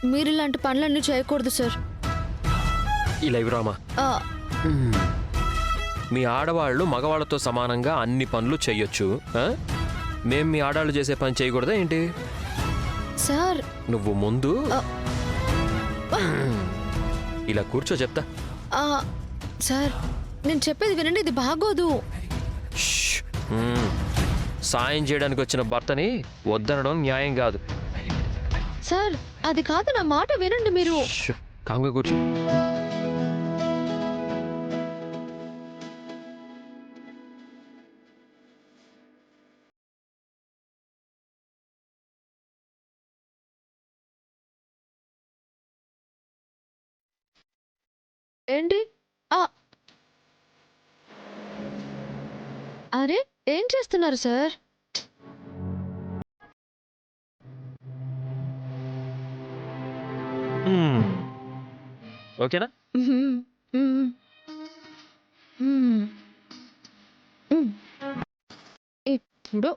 మీరు ఇలాంటి పనులన్నీ చేయకూడదు సార్. ఇలా ఇవ్వరామా, మీ ఆడవాళ్ళు మగవాళ్ళతో సమానంగా అన్ని పనులు చెయ్యొచ్చు. మేం మీ ఆడవాళ్ళు చేసే పని చేయకూడదా ఏంటి? సార్ నువ్వు ముందు ఇలా కూర్చో చెప్తా. సార్ నేను చెప్పేది వినండి, ఇది బాగోదు. సాయం చేయడానికి వచ్చిన భర్తని వద్దనడం న్యాయం కాదు. సార్ అది కాదు, నా మాట వినండి మీరు. కాంగా కూర్చో. ఏంటి? అరే ఏం చేస్తున్నారు సార్? ఓకేనా? ఇప్పుడు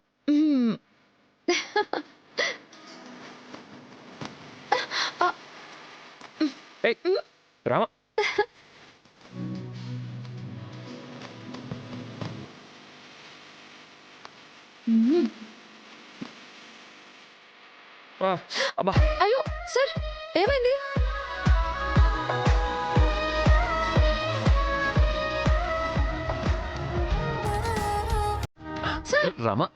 రామా, అబ్బా అయ్యో సార్ ఏమైంది? రామా,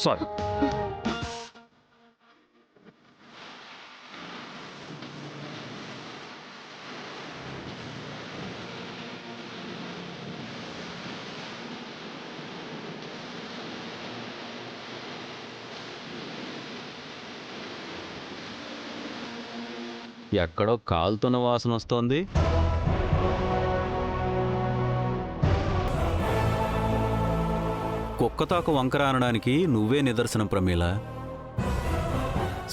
సారీ. ఎక్కడో కాలుతున్న వాసన వస్తోంది. కుక్కతాకు వంకర అనడానికి నువ్వే నిదర్శనం ప్రమీల.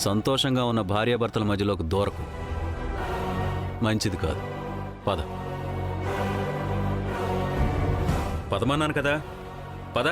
సంతోషంగా ఉన్న భార్యాభర్తల మధ్యలోకి దూరకు, మంచిది కాదు. పద పదమన్నాను కదా, పద.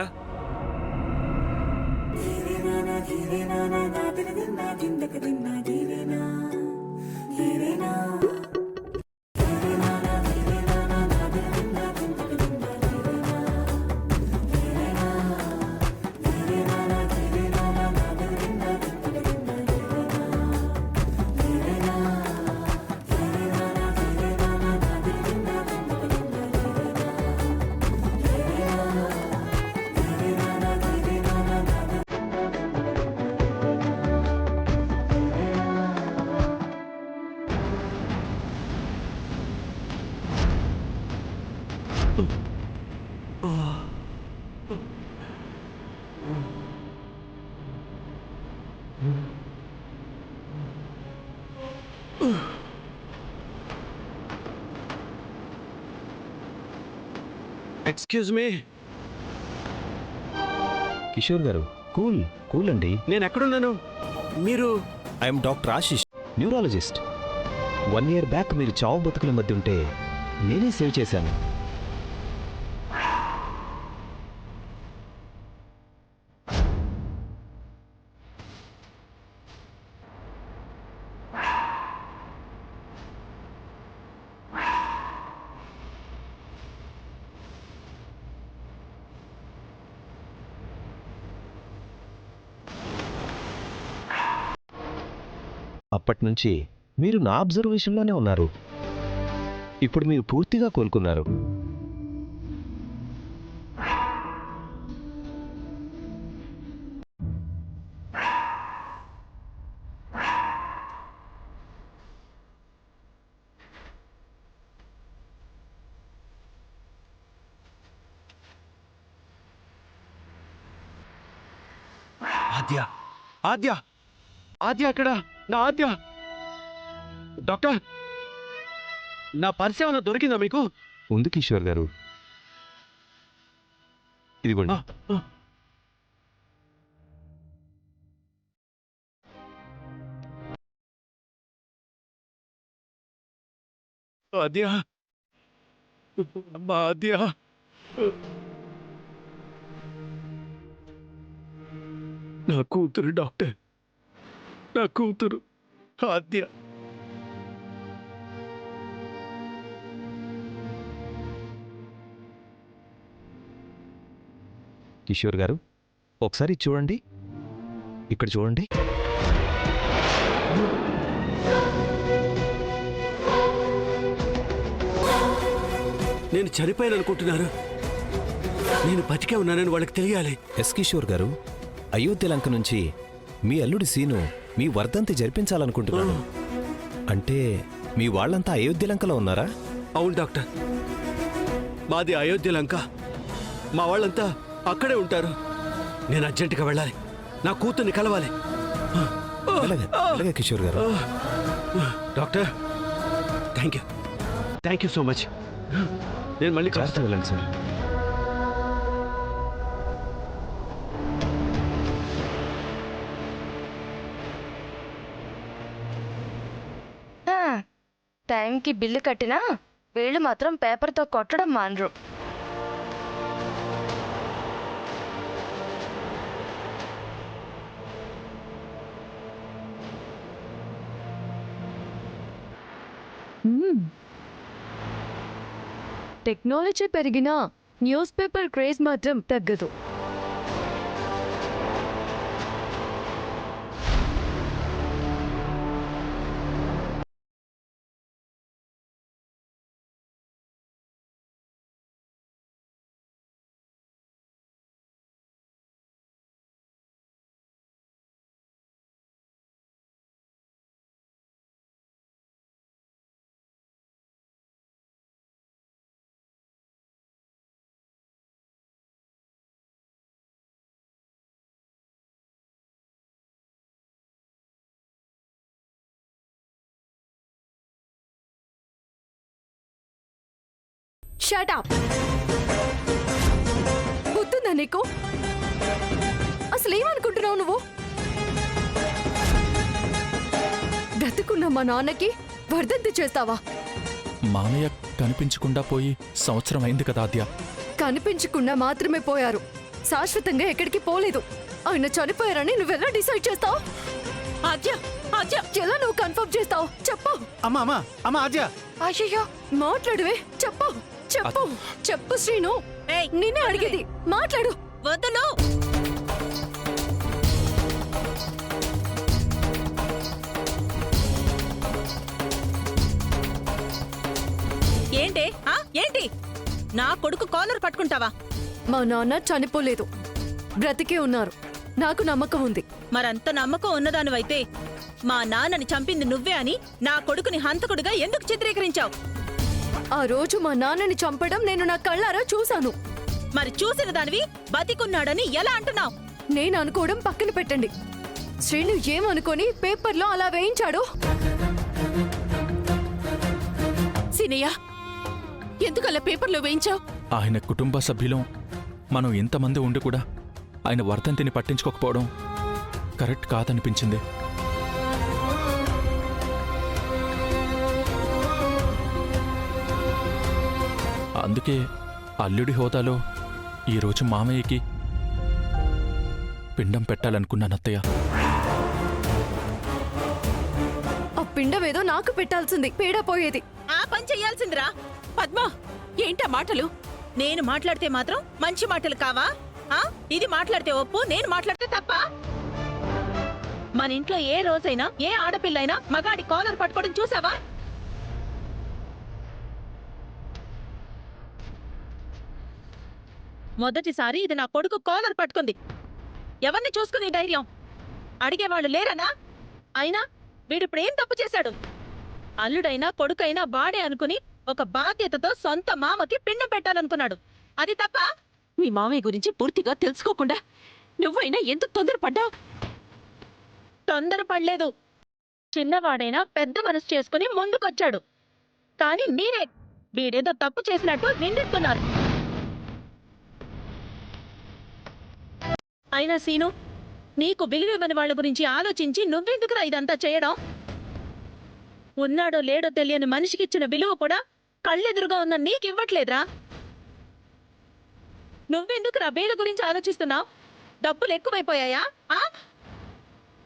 Excuse me. కిషోర్ గారు, కూల్ కూల్ అండి. నేను ఎక్కడున్నాను? మీరు? I'm doctor Ashish, neurologist. 1 year back మీరు చావు బతుకుల మధ్య ఉంటే నేనే సేవ్ చేశాను. అప్పటినుంచి మీరు నా అబ్జర్వేషన్లోనే ఉన్నారు. ఇప్పుడు మీరు పూర్తిగా కోలుకున్నారు. ఆద్య, ఆద్య, ఆద్య అక్కడ, నా ఆద్య. డాక్టర్, నా పర్స్ ఏమైనా దొరికిందా మీకు? ఉంది కిషోర్ గారు, ఇదిగోండి. ఆద్య, అమ్మా ఆద్య. నా కూతురు డాక్టర్, నా కూతురు ఆద్య. కిషోర్ గారు ఒకసారి చూడండి, ఇక్కడ చూడండి. నేను చనిపోయాను అనుకుంటున్నారు. నేను బతికే ఉన్నానని వాళ్ళకి తెలియాలి. ఎస్ కిషోర్ గారు, అయోధ్య లంక నుంచి మీ అల్లుడి సీను మీ వర్ధంతి జరిపించాలనుకుంటున్నాను. అంటే మీ వాళ్ళంతా అయోధ్య లంకలో ఉన్నారా? అవును డాక్టర్, మాది అయోధ్య లంక. మా వాళ్ళంతా అక్కడే ఉంటారు. నేను అర్జెంటుగా వెళ్ళాలి, నా కూతుర్ని కలవాలి. అలాగే అలాగే కిషోర్ గారు. Doctor, thank you so much. నేను మళ్ళీ జాగ్రత్త వెళ్ళండి సార్. టైంకి బిల్లు కట్టినా వీళ్ళు మాత్రం పేపర్తో కొట్టడం మానరు. టెక్నాలజీ పెరిగినా న్యూస్ పేపర్ క్రేజ్ మాత్రం తగ్గదు. Shut up. గుర్తుందా నీకు? అసలు ఏమనుకుంటున్నావు నువ్వు? బ్రతుకున్న మా నాన్నకి వర్ధంతి చేస్తావా? మామయ్య కనిపించకుండా పోయి సంవత్సరం అయింది కదా ఆద్య. కనిపించకుండా మాత్రమే పోయారు, శాశ్వతంగా ఎక్కడికి పోలేదు. ఆయన చనిపోయారని నువ్వెలా డిసైడ్ చేస్తావు? ఎలా నువ్వు కన్ఫర్మ్ చేస్తావు? చెప్పు. అమ్మా ఆద్య. అయ్యో, మాట్లాడువే, చెప్పు చెప్పు చెప్పు శ్రీను. నిన్నే అడిగేది, మాట్లాడు. వద్దులు. ఏంటి ఏంటి నా కొడుకు కాలర్ పట్టుకుంటావా? మా నాన్న చనిపోలేదు, బ్రతికే ఉన్నారు. నాకు నమ్మకం ఉంది. మరంత నమ్మకం ఉన్నదానివైతే మా నాన్నని చంపింది నువ్వే అని నా కొడుకుని హంతకుడిగా ఎందుకు చిత్రీకరించావు? ఆ రోజు మా నాన్నని చంపడం నేను నా కళ్ళారా చూశాను. మరి చూసిన దానివి బతికున్నాడని ఎలా అంటున్నావు? నేను అనుకోవడం పక్కన పెట్టండి. శ్రీను ఏమనుకొని పేపర్లో అలా వేయించాడు? సినయ్య, ఎందుకలా పేపర్లో వేయించావు? ఆయన కుటుంబ సభ్యులం మనం ఇంతమంది ఉండి కూడా ఆయన వర్ధంతిని పట్టించుకోకపోవడం కరెక్ట్ కాదనిపించింది. అందుకే అల్లుడి హోదాలో ఈరోజు మామయ్యకి పిండం పెట్టాలనుకున్నాను అత్తయ్య. ఆ పిండం ఏదో నాకు పెట్టాల్సింది, పీడ పోయేది. ఆ పని చెయ్యాల్సిందిరా. పద్మా, ఏంటా మాటలు? నేను మాట్లాడితే మాత్రం మంచి మాటలు కావా? ఇది మాట్లాడితే ఒప్పు, నేను మాట్లాడితే తప్ప? మన ఇంట్లో ఏ రోజైనా ఏ ఆడపిల్లైనా మగాడి కాలర్ పట్టుకోవడం చూసావా? మొదటిసారి ఇది నా కొడుకు కాలర్ పట్టుకుంది. ఎవరిని చూసుకుని ధైర్యం? అడిగేవాళ్ళు లేరనా? అయినా వీడిప్పుడు ఏం తప్పు చేశాడు? అల్లుడైనా కొడుకైనా బాడే అనుకుని ఒక బాధ్యతతో సొంత మామకి పిండం పెట్టాలనుకున్నాడు. అది తప్ప? మీ మామయ్య గురించి పూర్తిగా తెలుసుకోకుండా నువ్వైనా ఎందుకు తొందరపడ్డావు? తొందరపడలేదు. చిన్నవాడైనా పెద్ద మనసు చేసుకుని ముందుకొచ్చాడు. కానీ మీరే వీడేదో తప్పు చేసినట్టు నిందిస్తున్నారు. అయినా సీను, నీకు విలువివ్వని వాళ్ళ గురించి ఆలోచించి నువ్వెందుకురా ఇదంతా చేయడం? ఉన్నాడో లేడో తెలియని మనిషికిచ్చిన విలువ కూడా కళ్ళెదురుగా ఉన్న నీకివ్వట్లేదురా. నువ్వెందుకురా వీళ్ళ గురించి ఆలోచిస్తున్నావు? డబ్బులు ఎక్కువైపోయాయా ఆ?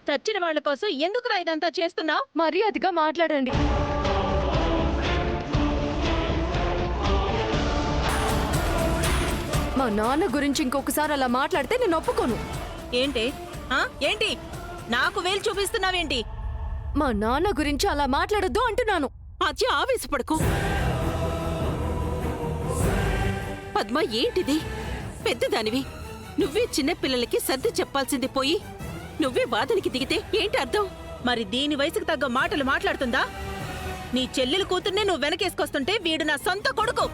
చచ్చిన వాళ్ళ కోసం ఎందుకురా ఇదంతా చేస్తున్నావు? మర్యాదగా మాట్లాడండి. మా నాన్న గురించి ఇంకొకసారి అలా మాట్లాడితే నేను ఒప్పుకోను. ఏంటి ఏంటి నాకు వేలు చూపిస్తున్నావేంటి? మా నాన్న గురించి అలా మాట్లాడొద్దు అంటున్నాను. అచ్చి ఆవేశపడకు. పద్మ ఏంటిది? పెద్దదానివి నువ్వే చిన్న పిల్లలకి సర్ది చెప్పాల్సింది పోయి నువ్వే వాదనకి దిగితే ఏంటి అర్థం? మరి దీని వయసుకు తగ్గ మాటలు మాట్లాడుతుందా? నీ చెల్లెలు కూతుర్నే నువ్వు వెనకేసుకొస్తుంటే వీడు నా సొంత కొడుకు.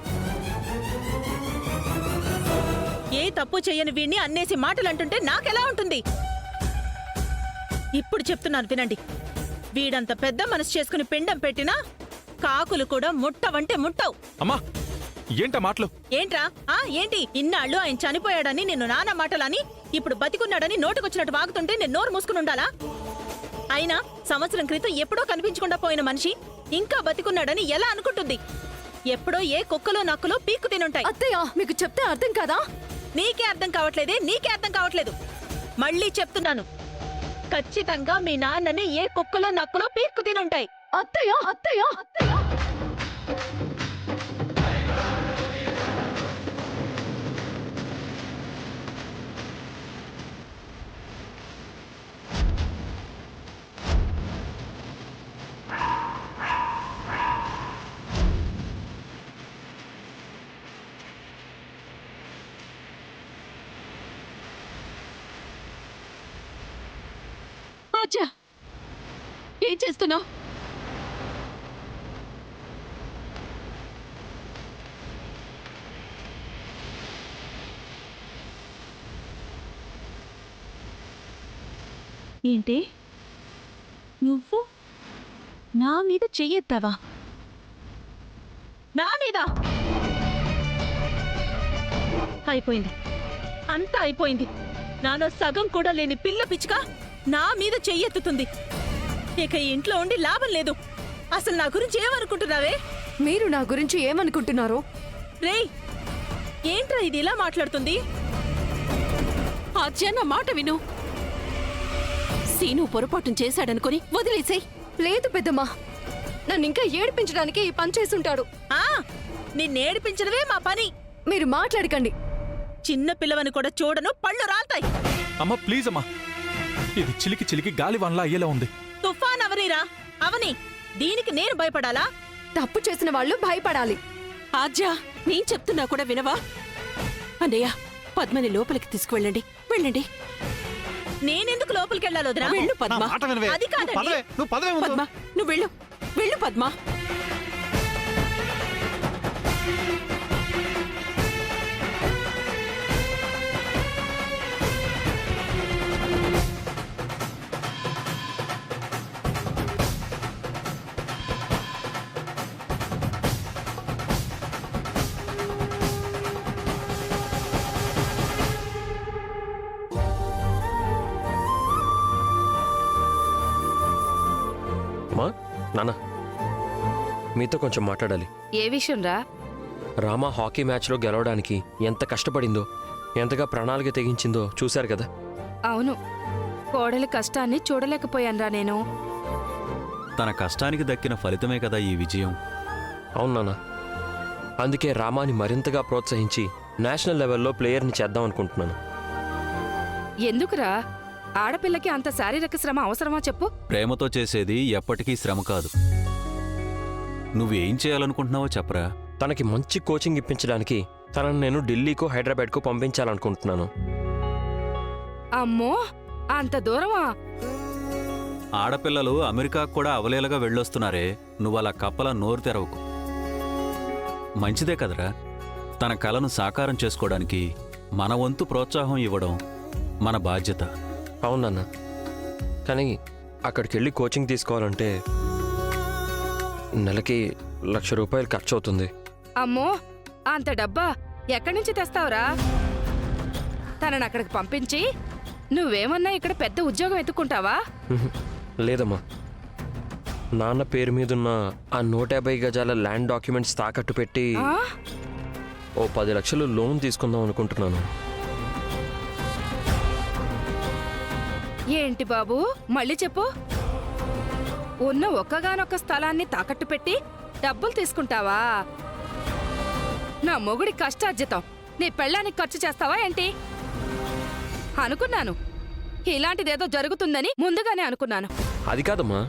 ఏ తప్పు చెయ్యని వీడిని అన్నేసి మాటలు అంటుంటే నాకెలా ఉంటుంది? ఇప్పుడు చెప్తున్నాను వినండి. వీడంత పెద్ద మనసు చేసుకుని పిండం పెట్టినా కాకులు కూడా ముట్టవంటే ముట్టవు. అమ్మా ఏంటా మాటలు? ఏంట్రా ఏంటి? ఇన్నాళ్ళు ఆయన చనిపోయాడని నిన్ను నానా మాటలని ఇప్పుడు బతికున్నాడని నోటుకొచ్చినట్టు వాగుతుంటే నేను నోరు మూసుకుని ఉండాలా? అయినా సంవత్సరం క్రితం ఎప్పుడో కనిపించకుండా పోయిన మనిషి ఇంకా బతికున్నాడని ఎలా అనుకుంటుంది? ఎప్పుడో ఏ కుక్కలో నక్కలో పీక్కు తినుంటాయి. అత్తయ్య మీకు చెప్తే అర్థం కాదా? నీకే అర్థం కావట్లేదే? నీకే అర్థం కావట్లేదు. మళ్ళీ చెప్తున్నాను, ఖచ్చితంగా మీ నాన్నని ఏ కుక్కలో నక్కలో పీక్కు తినుంటాయి. అత్తయ్య అత్తయ్య అత్తయ్య అచ్చా ఏం చేస్తున్నావు? ఏంటి నువ్వు నా మీద చెయ్యెత్తావా? నా మీద అయిపోయింది, అంతా అయిపోయింది. నాలో సగం కూడా లేని పిల్ల పిచ్చుక నా మీద చెయ్యెత్తుతుంది. ఇక ఈ ఇంట్లో ఉండి లాభం లేదు. అసలు నా గురించి ఏమనుకుంటున్నావే? మీరు నా గురించి ఏమనుకుంటున్నారు? రేయ్, ఏంట్రా ఇది ఇలా మాట్లాడుతుంది? అచ్చా నా మాట విను. సీను పొరపాటును చేశాడనుకుని వదిలేసాయి. లేదు పెద్దమ్మా, నన్ను ఇంకా ఏడిపించడానికి ఈ పని చేసుంటాడు. నిన్నేడిపించడమే మా పని. మీరు మాట్లాడకండి. చిన్న పిల్లవని కూడా చూడను, పళ్ళు రాల్తాయి. అమ్మా ప్లీజ్ అమ్మా, ఇది చిలికి చిలికి గాలి వనలా అయ్యేలా ఉంది. తుఫాన్ అవనీరా అవని, దీనికి నేను భయపడాలా? తప్పు చేసిన వాళ్ళు భయపడాలి. ఆజ్జా నేను చెప్తున్నా కూడా వినవా? అన్నయ్య పద్మని లోపలికి తీసుకువెళ్ళండి. వెళ్ళండి. నేనెందుకు లోపలికి వెళ్ళాలి వదినా? వెళ్ళు పద్మ. అది కాదండి. పద్మ నువ్వు వెళ్ళు. వెళ్ళు పద్మ. అమ్మా నాన్న, మీతో కొంచెం మాట్లాడాలి. ఏ విషయం రా? రామ హాకీ మ్యాచ్లో గెలవడానికి ఎంత కష్టపడిందో, ఎంతగా ప్రణాళిక తెగించిందో చూశారు కదా. అవును, కోడలి కష్టాన్ని చూడలేకపోయానురా నేను. తన కష్టానికి దక్కిన ఫలితమే కదా ఈ విజయం. అవును నాన్న, అందుకే రామాని మరింతగా ప్రోత్సహించి నేషనల్ లెవెల్లో ప్లేయర్ని చేద్దాం అనుకుంటున్నాను. ఎందుకురా? ఆడపిల్లకి అంత శారీరక శ్రమ అవసరమా చెప్పు? ప్రేమతో చేసేది ఎప్పటికీ శ్రమ కాదు. నువ్వేం చేయాలనుకుంటున్నావో చెప్పరా. తనకి మంచి కోచింగ్ ఇప్పించడానికి తనను నేను ఢిల్లీకో హైదరాబాద్కో పంపించాలనుకుంటున్నాను. అమ్మో, అంత దూరమా? ఆడపిల్లలు అమెరికాకు కూడా అవలేలగా వెళ్ళొస్తున్నారే, నువ్వలా కప్పల నోరు తెరవకు. మంచిదే కదరా. తన కలను సాకారం చేసుకోవడానికి మన వంతు ప్రోత్సాహం ఇవ్వడం మన బాధ్యత. అవునన్న, కానీ అక్కడికి వెళ్ళి కోచింగ్ తీసుకోవాలంటే నెలకి ₹1,00,000 ఖర్చు అవుతుంది. అమ్మో, అంత డబ్బా ఎక్కడి నుంచి తెస్తావురా? తనని అక్కడికి పంపించి నువ్వేమన్నా ఇక్కడ పెద్ద ఉద్యోగం ఎత్తుకుంటావా? లేదమ్మా, నాన్న పేరు మీదున్న ఆ 150 గజాల ల్యాండ్ డాక్యుమెంట్స్ తాకట్టు పెట్టి ఓ 10 లక్షలు లోన్ తీసుకుందాం అనుకుంటున్నాను. ఏంటి బాబు మళ్ళీ చెప్పు. ఉన్న ఒక్కగానొక్క స్థలాన్ని తాకట్టు పెట్టి డబ్బులు తీసుకుంటావా? నా మొగుడి కష్టార్జితం నీ పెళ్ళానికి ఖర్చు చేస్తావా ఏంటి? అనుకున్నాను ఇలాంటిదేదో జరుగుతుందని ముందుగానే అనుకున్నాను. అది కాదమ్మా,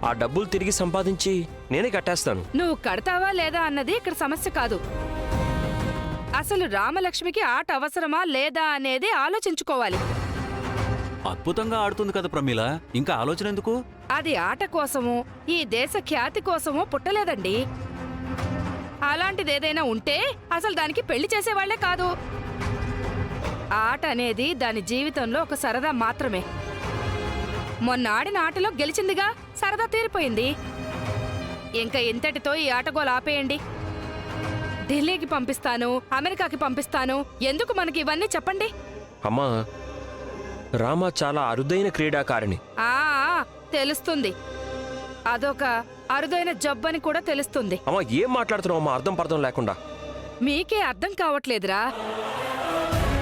ఆ డబ్బులు తిరిగి సంపాదించి నేనే కట్టేస్తాను. నువ్వు కడతావా లేదా అన్నది ఇక్కడ సమస్య కాదు. అసలు రామలక్ష్మికి ఆట అవసరమా లేదా అనేది ఆలోచించుకోవాలి. అద్భుతంగా ఆడుతుంది కదా ప్రమీల, ఇంకా ఆలోచన ఎందుకు? అది ఆట కోసమో ఈ దేశ ఖ్యాతి కోసమో పుట్టలేదండి. అలాంటిదేదైనా ఉంటే అసలు దానికి పెళ్లి చేసేవాళ్లే కాదు. ఆట అనేది దాని జీవితంలో ఒక సరదా మాత్రమే. మొన్న ఆడిన ఆటలో గెలిచిందిగా, సరదా తీరిపోయింది. ఇంకా ఇంతటితో ఈ ఆటగోలు ఆపేయండి. ఢిల్లీకి పంపిస్తాను, అమెరికాకి పంపిస్తాను, ఎందుకు మనకి ఇవన్నీ చెప్పండి. అమ్మా, రామ చాలా అరుదైన క్రీడాకారిణి. ఆ తెలుస్తుంది. అదొక అరుదైన జబ్బని కూడా తెలుస్తుంది. అమ్మా, ఏం మాట్లాడుతున్నావు అమ్మా అర్థం పర్థం లేకుండా? మీకే అర్థం కావట్లేదురా.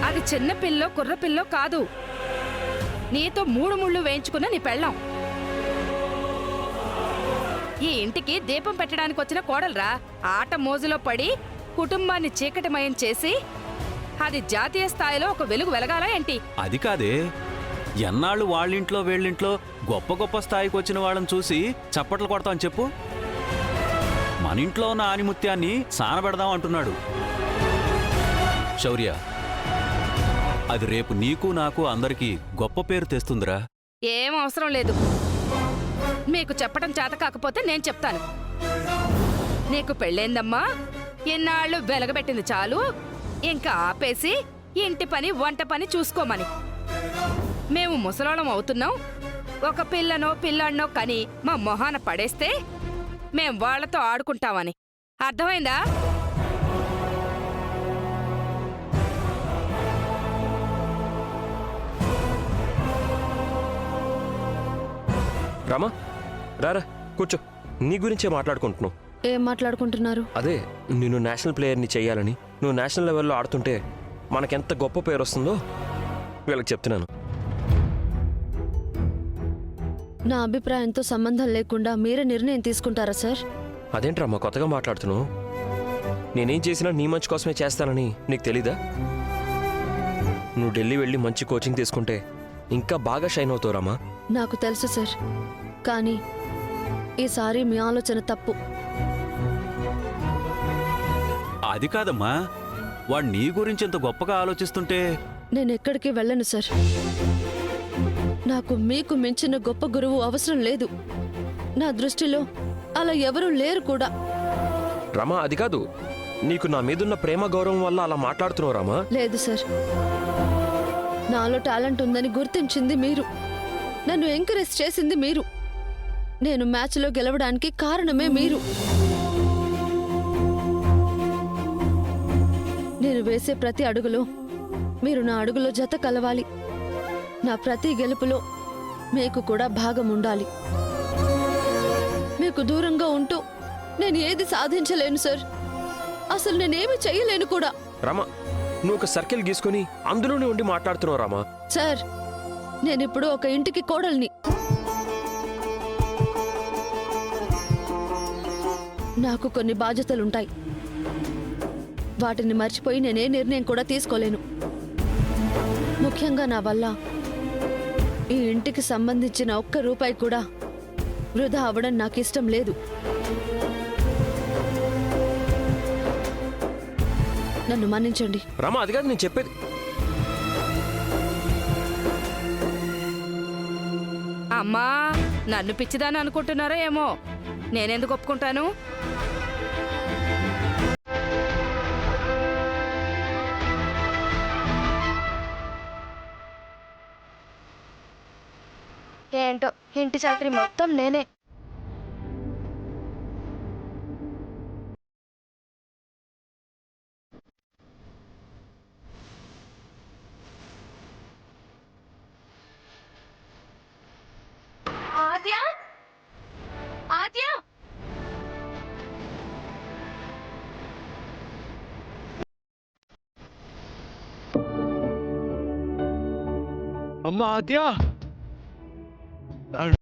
అది చిన్న పిల్లో కుర్ర పిల్లో కాదు, నీతో 3 ముళ్ళు వేయించుకున్న నీ పెళ్ళాం. ఈ ఇంటికి దీపం పెట్టడానికి వచ్చిన కోడల్రా. ఆట మోజులో పడి కుటుంబాన్ని చీకటిమయం చేసి అది జాతీయ స్థాయిలో ఒక వెలుగు వెలగాలా ఏంటి? అది కాదే, ఎన్నాళ్ళు వాళ్ళింట్లో వీళ్ళింట్లో గొప్ప గొప్ప స్థాయికి వచ్చిన వాళ్ళని చూసి చప్పట్లు కొడతాం చెప్పు. మన ఇంట్లో ఉన్న ఆనిముత్యాన్ని సానబెడదాం అంటున్నాడు. శౌర్య, అది రేపు నీకు నాకు అందరికీ గొప్ప పేరు తెస్తుందిరా. ఏం అవసరం లేదు. మీకు చెప్పడం చేత కాకపోతే నేను చెప్తాను. నీకు పెళ్ళైందమ్మా, ఎన్నాళ్ళు వెలగబెట్టింది చాలు, ఇంకా ఆపేసి ఇంటి పని వంట పని చూసుకోమని. మేము ముసలోళం అవుతున్నాం, ఒక పిల్లనో పిల్లాడినో కని మా మొహాన పడేస్తే మేం వాళ్లతో ఆడుకుంటామని. అర్థమైందా? రామా, రారా కూర్చో. నీ గురించే మాట్లాడుకుంటున్నావు. ఏం మాట్లాడుకుంటున్నారు? అదే, నేను నేషనల్ ప్లేయర్ని చెయ్యాలని, నువ్వు నేషనల్ లెవెల్లో ఆడుతుంటే మనకెంత గొప్ప పేరు వస్తుందో వీళ్ళకి చెప్తున్నాను. నా అభిప్రాయంతో సంబంధం లేకుండా మీరే నిర్ణయం తీసుకుంటారా సార్? అదేంట్రమ్మా కొత్తగా మాట్లాడుతున్నావు? నేనేం చేసినా నీ మంచి కోసమే చేస్తానని నీకు తెలీదా? నువ్వు ఢిల్లీ వెళ్ళి మంచి కోచింగ్ తీసుకుంటే ఇంకా బాగా షైన్ అవుతావు రామా. నాకు తెలుసు సార్, కానీ ఈసారి మీ ఆలోచన తప్పు. అది కాదమ్మా, వాడు నీ గురించి ఎంత గొప్పగా ఆలోచిస్తుంటే. నేను ఎక్కడికి వెళ్ళను సార్. నాకు మీకు మించిన గొప్ప గురువు అవసరం లేదు. నా దృష్టిలో అలా ఎవరూ లేరు కూడా. రామా, అది కాదు, నీకు నా మీదున్న ప్రేమ గౌరవం వల్ల అలా మాట్లాడుతున్నావు రామా. లేదు సార్, నాలో టాలెంట్ ఉందని గుర్తించింది మీరు, నన్ను ఎంకరేజ్ చేసింది మీరు, నేను మ్యాచ్లో గెలవడానికి కారణమే మీరు. నేను వేసే ప్రతి అడుగులో మీరు నా అడుగులో జత కలవాలి. నా ప్రతి గెలుపులో మీకు కూడా భాగం ఉండాలి. మీకు దూరంగా ఉంటూ నేను ఏది సాధించలేను సార్. అసలు నేనేమి చెయ్యలేను కూడా. రామా, నువ్వు ఒక సర్కిల్ గీసుకొని అందులోనే ఉండి మాట్లాడుతున్నావు రామా. సార్, నేనిప్పుడు ఒక ఇంటికి కోడల్ని. నాకు కొన్ని బాధ్యతలుంటాయి. వాటిని మర్చిపోయి నేనే నిర్ణయం కూడా తీసుకోలేను. ముఖ్యంగా నా వల్ల ఈ ఇంటికి సంబంధించిన ఒక్క రూపాయి కూడా వృధా అవ్వడం నాకు ఇష్టం లేదు. నన్ను మన్నించండి. రామా, అది కాదు నేను చెప్పేది. అమ్మా, నన్ను పిచ్చిదాన్ని అనుకుంటున్నారో ఏమో, నేనెందుకు ఒప్పుకుంటాను? ఏంటో ఇంటి చాకరీ మొత్తం నేనే. ఆద్య, ఆద్య, అమ్మా ఆద్య, డాడీ